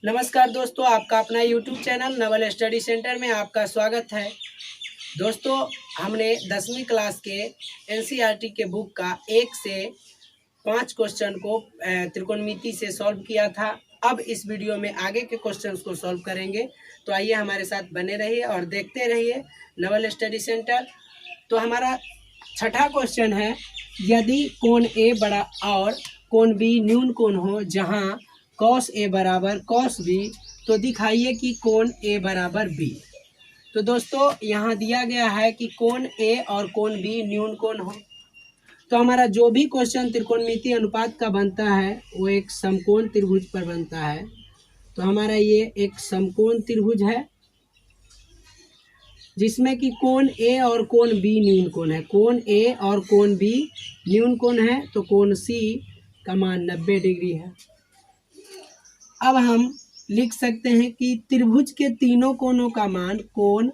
नमस्कार दोस्तों, आपका अपना YouTube channel Naval study centre में आपका स्वागत है। दोस्तों, हमने 10वीं क्लास के NCERT के बुक का 1 से 5 क्वेश्चन को त्रिकोणमिति से सॉल्व किया था। अब इस वीडियो में आगे के क्वेश्चंस को सॉल्व करेंगे, तो आइए हमारे साथ बने रहिए और देखते रहिए नवल स्टडी सेंटर। तो हमारा छठा क्वेश्चन है, यदि कोण ए बड़ा और कोण बी न्यून कोण हो जहां कॉस ए बराबर कॉस बी, तो दिखाइए कि कोण ए बराबर बी। तो दोस्तों, यहाँ दिया गया है कि कोण ए और कोण बी न्यून कोण हो। तो हमारा जो भी क्वेश्चन त्रिकोणमिति अनुपात का बनता है वो एक समकोण त्रिभुज पर बनता है। तो हमारा ये एक समकोण त्रिभुज है जिसमें कि कोण ए और कोण बी न्यून कोण है। कोण ए और कोण बी न्यून कोण है, तो कोण सी का मान 90 डिग्री है। अब हम लिख सकते हैं कि त्रिभुज के तीनों कोणों का मान कोण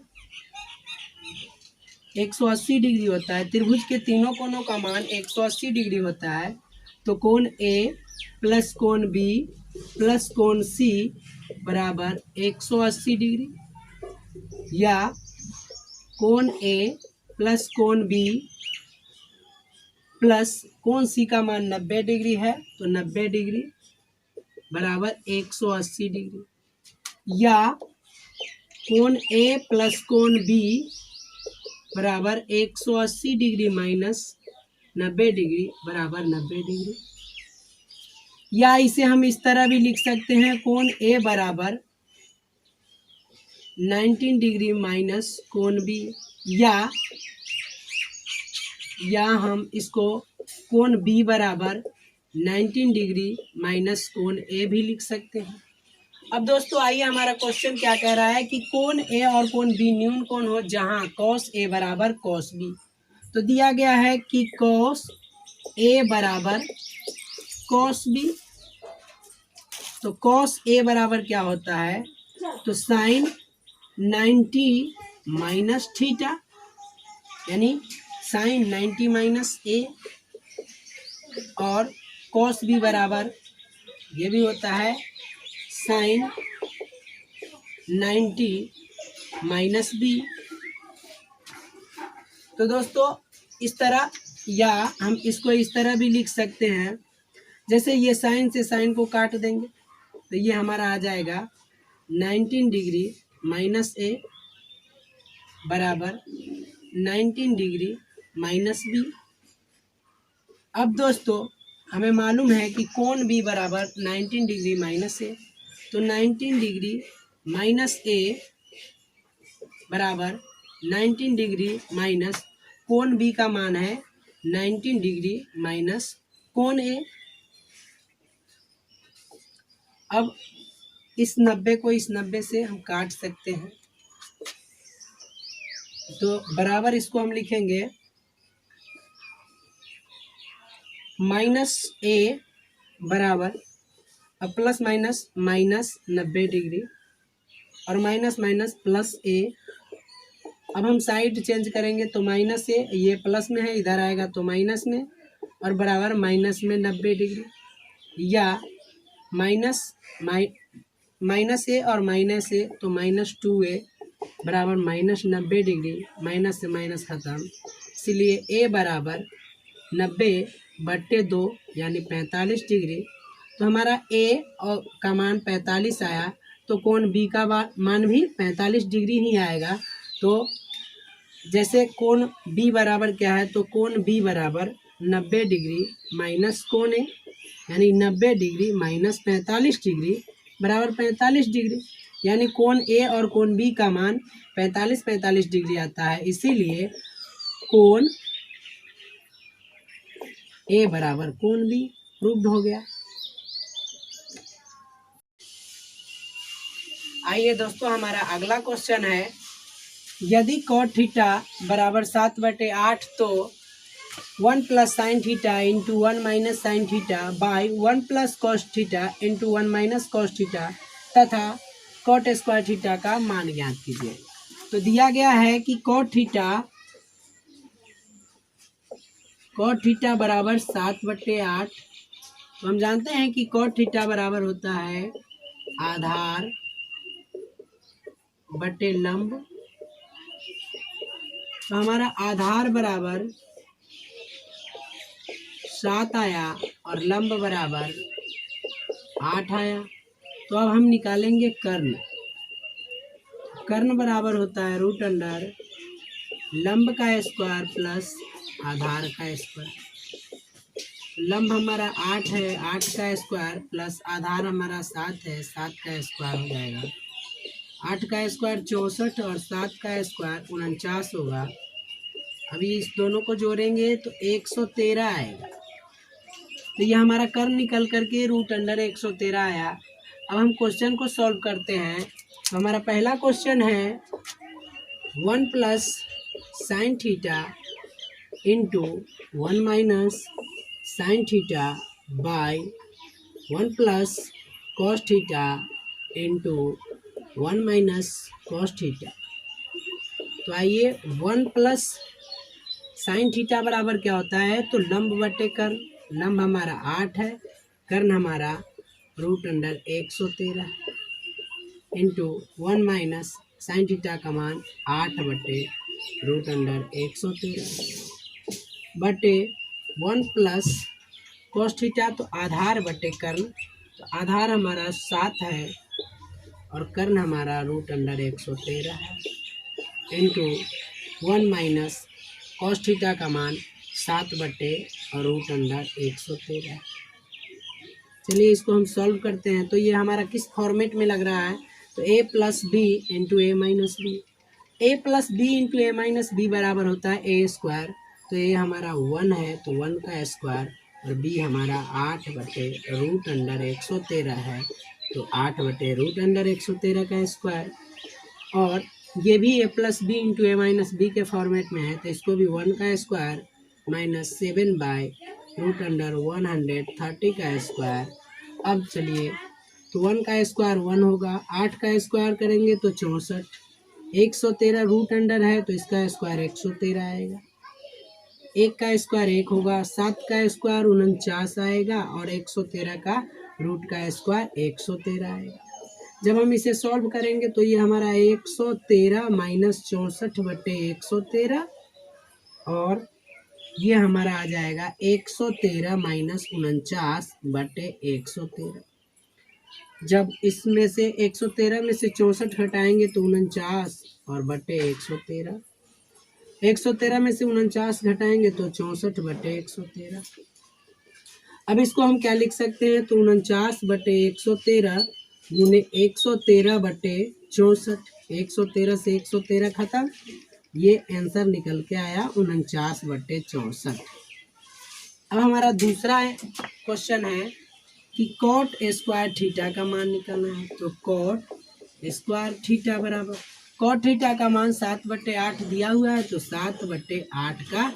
180 डिग्री होता है। त्रिभुज के तीनों कोणों का मान 180 डिग्री होता है। तो कोण ए प्लस कोण बी प्लस कोण सी बराबर 180 डिग्री, या कोण ए प्लस कोण बी प्लस कोण सी का मान 90 डिग्री है, तो 90 डिग्री बराबर 180 डिग्री, या कोण ए प्लस कोण बी बराबर 180 डिग्री माइनस 90 डिग्री बराबर 90 डिग्री। या इसे हम इस तरह भी लिख सकते हैं, कोण ए बराबर 19 डिग्री माइनस कोण बी, या हम इसको कोण बी बराबर 19 डिग्री माइनस कोण ए भी लिख सकते हैं। अब दोस्तों, आइए हमारा क्वेश्चन क्या कह रहा है कि कोण ए और कोण बी न्यून कोण हो जहां कॉस ए बराबर कॉस बी। तो दिया गया है कि कॉस ए बराबर कॉस बी। तो कॉस ए बराबर क्या होता है, तो साइन 90 माइनस थीटा, यानी साइन 90 माइनस ए, और कॉस बी बराबर ये भी होता है साइन 90 माइनस बी। तो दोस्तों, इस तरह, या हम इसको इस तरह भी लिख सकते हैं, जैसे ये साइन से साइन को काट देंगे तो ये हमारा आ जाएगा 19 डिग्री माइनस ए बराबर 19 डिग्री माइनस बी। अब दोस्तों, हमें मालूम है कि कोण बी बराबर 19 डिग्री माइनस ए, तो 19 डिग्री माइनस ए बराबर 19 डिग्री माइनस कोण बी का मान है 19 डिग्री माइनस कोण ए। अब इस 90 को इस 90 से हम काट सकते हैं, तो बराबर इसको हम लिखेंगे माइनस ए बराबर, अब प्लस माइनस माइनस 90 डिग्री और माइनस माइनस प्लस ए। अब हम साइड चेंज करेंगे तो माइनस ए, ये प्लस में है, इधर आएगा तो माइनस में, और बराबर माइनस में 90 डिग्री, या माइनस ए और माइनस ए, तो माइनस 2a बराबर माइनस 90 डिग्री, माइनस से माइनस खत्म, इसलिए ए बराबर 90/2 यानी 45 डिग्री। तो हमारा ए और का मान 45 आया, तो कोण बी का मान भी 45 डिग्री ही आएगा। तो जैसे कोण बी बराबर क्या है, तो कोण बी बराबर 90 डिग्री माइनस कोण ए, यानी 90 डिग्री माइनस 45 डिग्री बराबर 45 डिग्री, यानी कोण ए और कोण बी का मान 45 डिग्री आता है। इसीलिए कोण ए बराबर कोण बी प्रूव्ड हो गया। आइए दोस्तों, हमारा अगला क्वेश्चन है, यदि कॉट थीटा बराबर 7/8, तो 1 plus sine theta into 1 minus sine theta by 1 plus cos theta into 1 minus cos theta तथा कॉट स्क्वायर थीटा का मान ज्ञात कीजिए। तो दिया गया है कि कॉट थीटा बराबर 7/8। तो हम जानते हैं कि कॉट थीटा बराबर होता है आधार बटे लंब। तो हमारा आधार बराबर 7 आया और लंब बराबर 8 आया। तो अब हम निकालेंगे कर्ण। कर्ण बराबर होता है रूट अंडर लंब का स्क्वायर प्लस आधार का स्क्वायर। लंब हमारा 8 है, 8 का स्क्वायर प्लस आधार हमारा 7 है, 7 का स्क्वायर हो जाएगा। 8 का स्क्वायर 64 और 7 का स्क्वायर 49 होगा। अभी इस दोनों को जोड़ेंगे तो 113 आएगा। तो ये हमारा कर्ण निकल करके रूट अंडर 113 आया। अब हम क्वेश्चन को सॉल्व करते हैं। तो हमारा पहला क्वेश्चन है 1 plus sine theta into 1 minus sine theta by 1 plus cos theta into 1 minus cos theta. तो आइए 1 प्लस साइन थीटा बराबर क्या होता है, तो लंब बटे कर्ण। लंब हमारा 8 है, कर्ण हमारा root under 113 into 1 minus sine theta का मान 8 बटे रूट अंडर 113 बटे 1 प्लस कॉस थीटा, तो आधार बटे कर्ण। तो आधार हमारा 7 है और कर्ण हमारा रूट अंडर 113 है इंटू 1 माइनस कॉस थीटा का मान 7 बटे और रूट अंडर 113। चलिए इसको हम सॉल्व करते हैं। तो ये हमारा किस फॉर्मेट में लग रहा है, तो a plus B into A minus B. A plus B into A minus B बराबर होता है ए स्क्वायर। तो ए हमारा 1 है तो 1 का स्क्वायर और बी हमारा 8 बटे रूट अंडर 113 है तो 8 बटे रूट अंडर 113 का स्क्वायर। और ये भी A plus B into A minus B के फॉर्मेट में है तो इसको भी 1 का square minus 7 by root under 130 का स्क्वायर। अब चलिए तो 1 का स्क्वायर 1 होगा, 8 का स्क्वायर करेंगे तो 64, 113 रूट अंडर है तो इसका स्क्वायर 113 आएगा। 1 का स्क्वायर 1 होगा, 7 का स्क्वायर 49 आएगा और 113 का रूट का स्क्वायर 113 आएगा। जब हम इसे सॉल्व करेंगे तो ये हमारा 113 माइनस 64 बटे 113 और ये हमारा आ जाएगा 113 माइनस 49 बटे 113। जब इसमें से 113 में से 64 घटाएंगे तो 49 और बटे 113। 113 में से 49 घटाएंगे तो 64 बटे 113। अब इसको हम क्या लिख सकते हैं, तो 49 बटे 113 गुने 113 बटे 64। 113 से 113 खत्म, ये आंसर निकल के आया 49 बटे 64। अब हमारा दूसरा क्वेश्चन है कि कॉट स्क्वायर थीटा का मान निकालना है। तो कॉट स्क्वायर थीटा बराबर, कॉट थीटा का मान 7 बटे 8 दिया हुआ है तो 7 बटे 8 का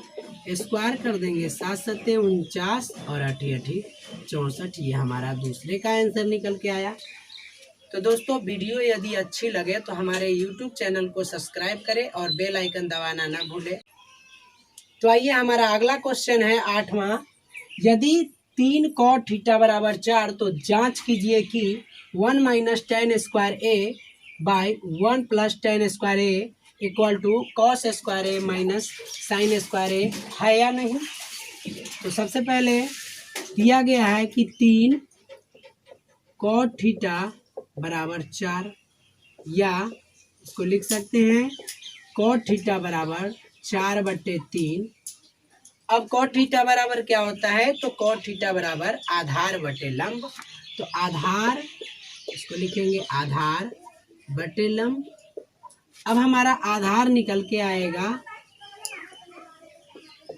स्क्वायर कर देंगे। 7 सत्ते 49 और 8 8 64। ये हमारा दूसरे का आंसर निकल के आया। तो दोस्तों वीडियो यदि अच्छी लगे तो हमारे यूट्यूब चैनल को सब्सक्राइब करें और बेल आइकन दबाना ना भूलें। तो आइए हमारा अगला क्वेश्चन है 8वां। यदि 3 कॉट थीटा बराबर 4 तो जांच कीजिए कि 1 minus ten square A by 1 plus ten square A equal to cos square A minus sine square A है या नहीं। तो सबसे पहले दिया गया है कि 3 कॉट थीटा बराबर 4, या इसको लिख सकते हैं कॉट थीटा बराबर 4 बटे 3। अब कॉट थीटा बराबर क्या होता है, तो कॉट थीटा बराबर आधार बटे लंब। तो आधार, इसको लिखेंगे आधार बटे लंब। अब हमारा आधार निकल के आएगा,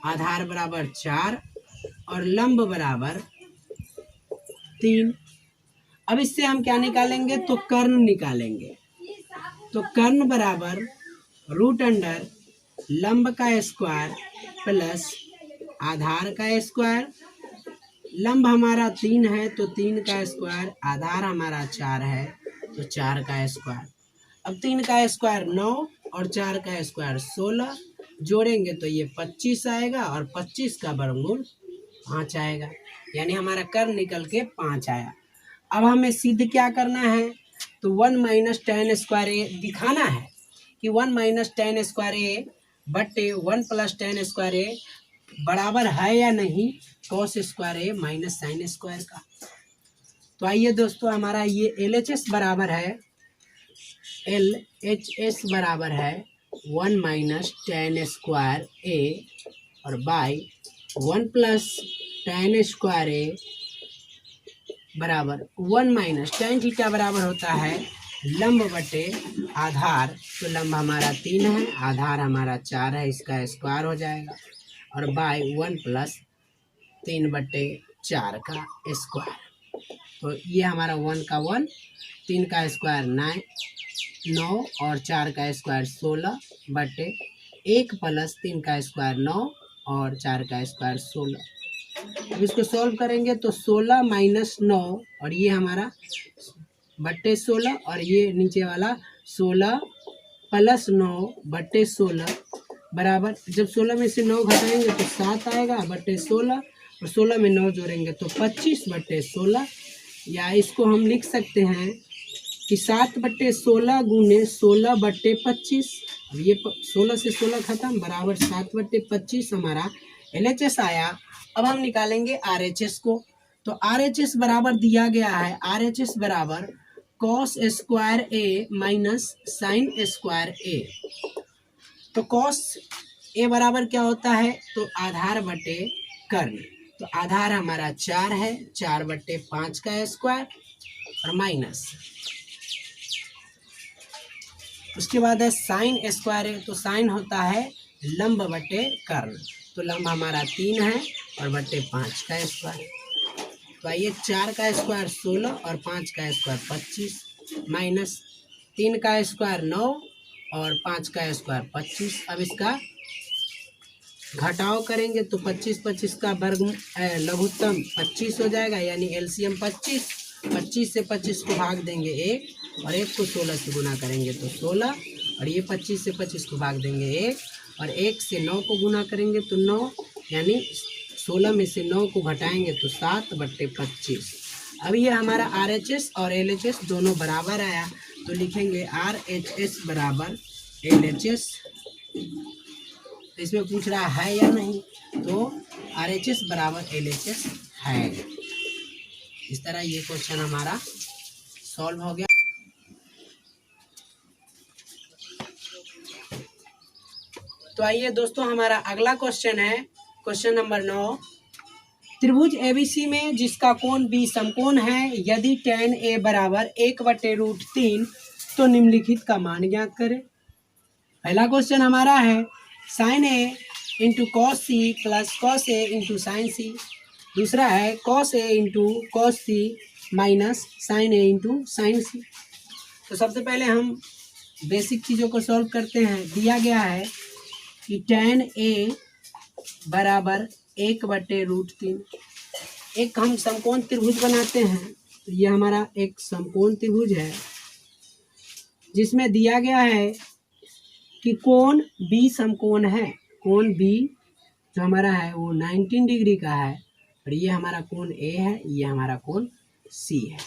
आधार बराबर 4 और लंब बराबर 3। अब इससे हम क्या निकालेंगे, तो कर्ण निकालेंगे। तो कर्ण बराबर रूट अंडर लंब का स्क्वायर प्लस आधार का स्क्वायर। लंब हमारा 3 है तो 3 का स्क्वायर, आधार हमारा 4 है तो 4 का स्क्वायर। अब 3 का स्क्वायर 9 और 4 का स्क्वायर 16, जोड़ेंगे तो ये 25 आएगा और 25 का वर्गमूल 5 आएगा, यानी हमारा कर्ण निकल के 5 आया। अब हमें सिद्ध क्या करना है, तो 1 माइनस टेन स्क्वायर ए दिखाना है कि 1 माइनस टेन स्क्वायर ए बटे 1 प्लस टेन स्क्वायर ए बराबर है या नहीं cos square A minus sine square का। तो आइए दोस्तों, हमारा ये LHS बराबर है, LHS बराबर है 1 माइनस टेन स्क्वायर ए और बाई 1 प्लस टेन स्क्वायर ए बराबर 1 माइनस टेन थीटा बराबर होता है लंब बटे आधार। तो लंब हमारा 3 है, आधार हमारा 4 है, इसका स्क्वायर हो जाएगा और बाय 1 प्लस 3 बटे 4 का स्क्वायर। तो ये हमारा 1 का 1, 3 का स्क्वायर 9 और 4 का स्क्वायर 16 बटे 1 प्लस 3 का स्क्वायर 9 और 4 का स्क्वायर 16। अब इसको सॉल्व करेंगे तो 16 माइनस 9 और ये हमारा बट्टे 16 और ये नीचे वाला 16 प्लस 9 बट्टे 16 बराबर, जब 16 में से 9 घटाएंगे तो 7 आएगा बट्टे 16 और 16 में 9 जोड़ेंगे तो 25 बट्टे 16, या इसको हम लिख सकते हैं कि 7 बट्टे 16 गुने 16 बट्टे 25। अब ये 16 से 16 खत्म बराबर 7 बट्टे 25 हमारा LHS आया। अब हम निकालेंगे RHS को। तो RHS बराबर दिया गया है, RHS बराबर cos square A minus sine square ए। तो कॉस ए बराबर क्या होता है, तो आधार बटे कर्ण। तो आधार हमारा 4 है, 4 बट्टे 5 का स्क्वायर और माइनस, उसके बाद है साइन स्क्वायर है, तो साइन होता है लंब बटे कर्ण। तो लंब हमारा 3 है और बटे 5 का स्क्वायर। तो आइए 4 का स्क्वायर 16 और 5 का स्क्वायर 25 माइनस 3 का स्क्वायर 9 और 5 का स्क्वायर 25। अब इसका घटाव करेंगे तो 25 का वर्ग लघुत्तम 25 हो जाएगा, यानी LCM 25। 25 से 25 को भाग देंगे 1 और 1 को 16 से गुना करेंगे तो 16 और ये 25 से 25 को भाग देंगे 1 और 1 से 9 को गुना करेंगे तो 9, यानी 16 में से 9 को घटाएंगे तो 7 बट्टे 25। अब ये हमारा RHS और LHS दोनों बराबर आया, तो लिखेंगे RHS बराबर LHS। इसमें पूछ रहा है या नहीं, तो RHS बराबर LHS है। इस तरह ये क्वेश्चन हमारा सॉल्व हो गया। तो आइए दोस्तों, हमारा अगला क्वेश्चन है क्वेश्चन नंबर 9। त्रिभुज ABC में जिसका कोण B समकोण है, यदि tan A बराबर 1/√3 तो निम्नलिखित का मान ज्ञात करें। पहला क्वेश्चन हमारा है sin A into cos C plus cos A into sine C। दूसरा है cos A into cos C minus sine A into sine C। तो सबसे पहले हम बेसिक चीज़ों को सॉल्व करते हैं। दिया गया है कि tan A बराबर 1/√3। एक हम समकोण त्रिभुज बनाते हैं, तो ये हमारा एक समकोण त्रिभुज है जिसमें दिया गया है कि कोण B समकोण है। कोण B जो हमारा है वो 19 डिग्री का है और ये हमारा कोण A है, ये हमारा कोण C है।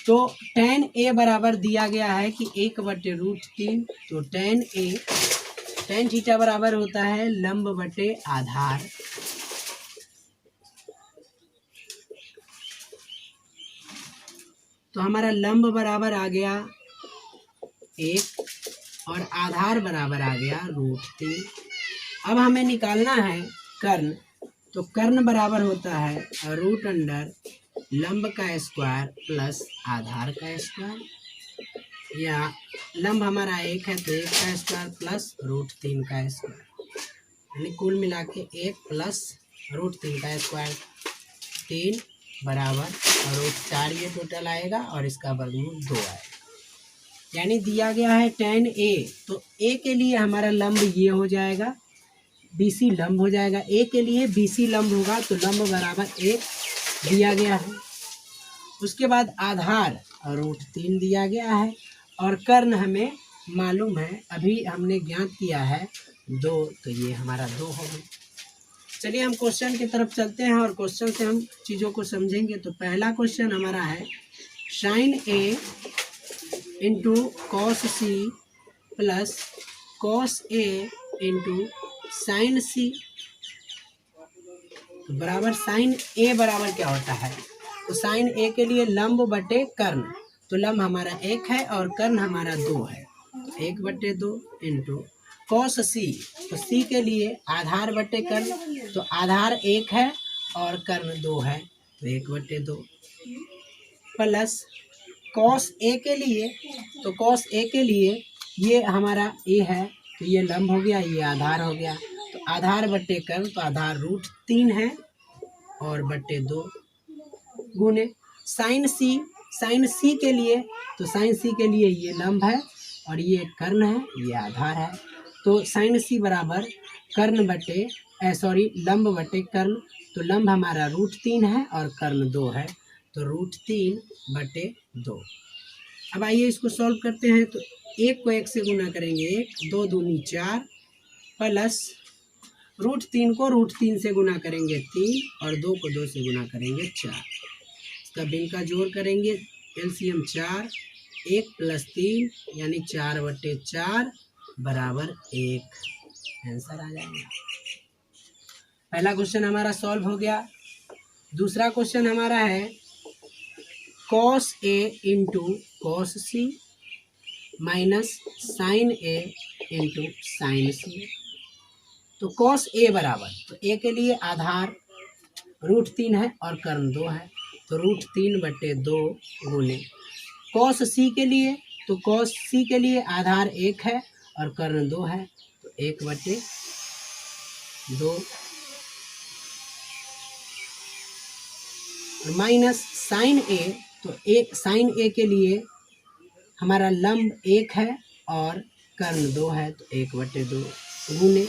तो tan A बराबर दिया गया है कि 1/√3। तो tan थीटा बराबर होता है लंब बटे आधार। तो हमारा लंब बराबर आ गया 1 और आधार बराबर आ गया √3। अब हमें निकालना है कर्ण। तो कर्ण बराबर होता है √अंडर लंब का स्क्वायर प्लस आधार का स्क्वायर, या लंब हमारा 1 है तो 1 का स्क्वायर प्लस √3 का स्क्वायर, यानी कुल मिला के 1 प्लस √3 का स्क्वायर 3 बराबर √4 ये टोटल आएगा और इसका वर्गमूल 2 आएगा। यानी दिया गया है tan A, तो A के लिए हमारा लंब ये हो जाएगा, BC लंब हो जाएगा। A के लिए BC लंब होगा तो लंब बराबर 1 दिया गया है। उसके बाद आधार √3 दिया गया है और कर्ण हमें मालूम है, अभी हमने ज्ञात किया है 2, तो ये हमारा 2 हो गया। चलिए हम क्वेश्चन की तरफ चलते हैं और क्वेश्चन से हम चीज़ों को समझेंगे। तो पहला क्वेश्चन हमारा है sine A into cos C plus cos A into sine C बराबर साइन ए बराबर क्या होता है। तो साइन ए के लिए लंब बटे कर्ण, तो लंब हमारा 1 है और कर्ण हमारा 2 है, 1/2 इंटू कॉस सी, तो सी के लिए आधार बटे कर्ण, तो आधार 1 है और कर्ण 2 है, तो 1/2 प्लस कॉस ए के लिए, तो कॉस ए के लिए ये हमारा ए है, तो ये लंब हो गया, ये आधार हो गया, तो आधार बटे कर्ण, तो आधार √3 है और बटे 2 गुने साइन सी, साइन सी के लिए, तो साइन सी के लिए ये लंब है और ये कर्ण है, ये आधार है, तो साइन सी बराबर कर्ण बटे लंब बटे कर्ण, तो लंब हमारा √3 है और कर्ण 2 है, तो √3/2। अब आइए इसको सॉल्व करते हैं। तो 1 को 1 से गुना करेंगे 1, 2 दूनी 4 प्लस √3 को √3 से गुना करेंगे 3 और 2 को 2 से गुना करेंगे 4। इसका भिन्न का जोड़ करेंगे, एलसीएम 4, 1 + 3 यानी 4/4 बराबर 1, आंसर आ जाएगा। पहला क्वेश्चन हमारा सॉल्व हो गया। दूसरा क्वेश्चन हमारा है cos A into cos C minus sign A into sine सी। तो कॉस ए बराबर, तो ए के लिए आधार √3 है और कर्ण 2 है, तो √3/2 गुने कॉस सी के लिए, तो कॉस सी के लिए आधार 1 है और कर्ण 2 है, तो 1/2 माइनस साइन ए, तो साइन ए के लिए हमारा लंब 1 है और कर्ण 2 है, तो 1/2 गुने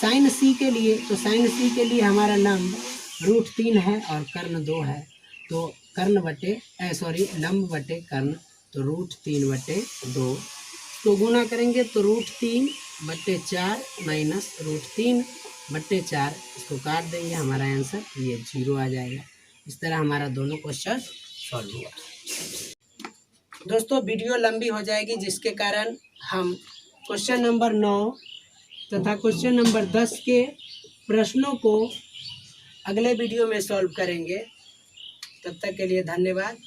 साइन सी के लिए, तो साइन सी के लिए हमारा लंब √3 है और कर्ण 2 है, तो लंब बटे कर्ण, तो √3/2, तो गुना करेंगे तो √3/4 माइनस √3/4, इसको काट देंगे, हमारा आंसर ये 0 आ जाएगा। इस तरह हमारा दोनों क्वेश्चन सॉल्व हुआ। दोस्तों वीडियो लंबी हो जाएगी, जिसके कारण हम क्वेश्चन नंबर 9 तथा क्वेश्चन नंबर 10 के प्रश्नों को अगले वीडियो में सॉल्व करेंगे। तब तक के लिए धन्यवाद।